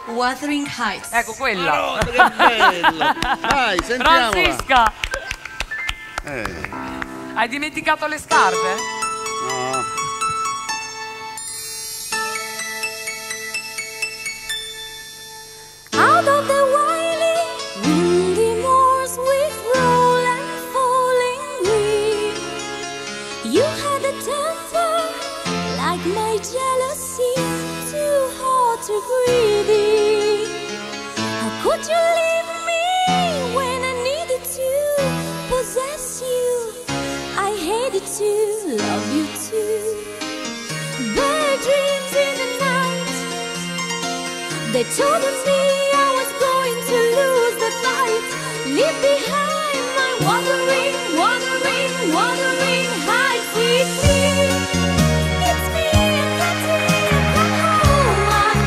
Wuthering Heights. Ecco quella. Che bello! Vai, sentiamola. Francisca, hai dimenticato le scarpe? No. Out of the wily, windy moors with roll and falling green, you had a temper like my jealousy, too hot to breathe. How could you leave me when I needed to possess you? I hated to love you too. Bad dreams in the night, they told me I was going to lose the fight. Leave behind my wandering, wandering, wandering heights. With me, it's me, Katia, come home. I'm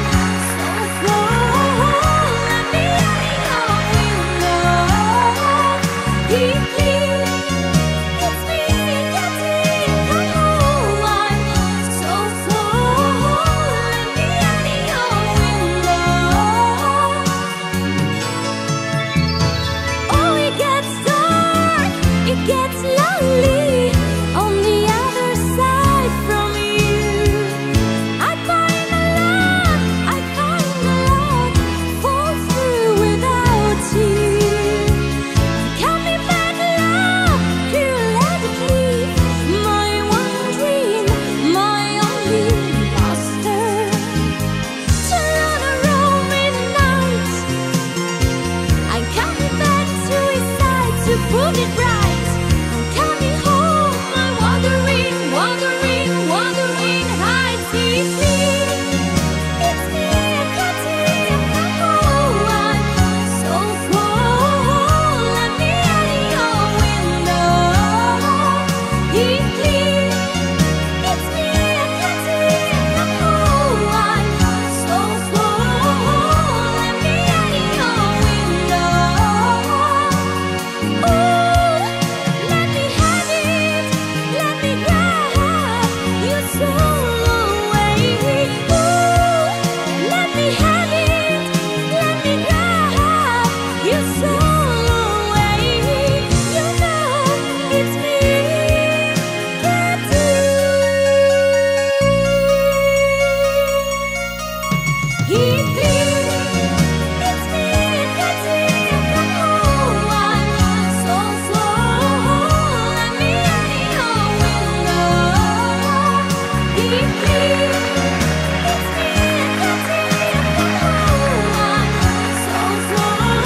so full, let me out window. Deeply, it's me, Katia, come home. I'm so full, let me out window. Oh, it gets dark, it gets lonely on the other side from you. I find a lot, fall through without you. Coming back, love, periodically, my one dream, my only master. To run around midnight, I'm coming back to his side to prove it right. I'm coming home, I'm wandering, wandering, wandering heights. It's me, Katia, come home. I'm so full, let me out window. Deeply, it's me, Katia, come home. I'm so full, let me out window. Ooh, let me have it, let me grab your soul away. Ooh, let me have it, let me grab your soul away. You know it's me, Katia. It's me, Katia, come home. I'm so full, let me out window. Deeply, it's me, Katia, come home. I'm so full,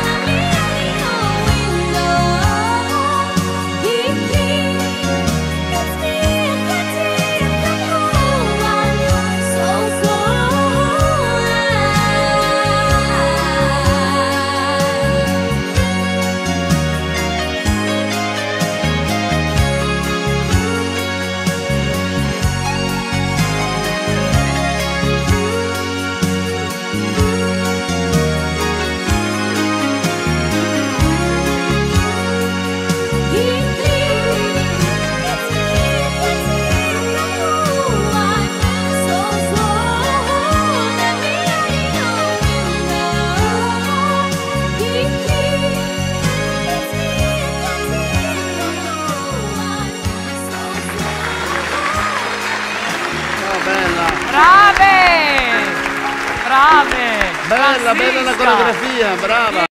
let me out window. Deeply, it's me, Katia, come home. I'm so full. Brave! Brave! Bella, bella la Francisca. coreografia, brava.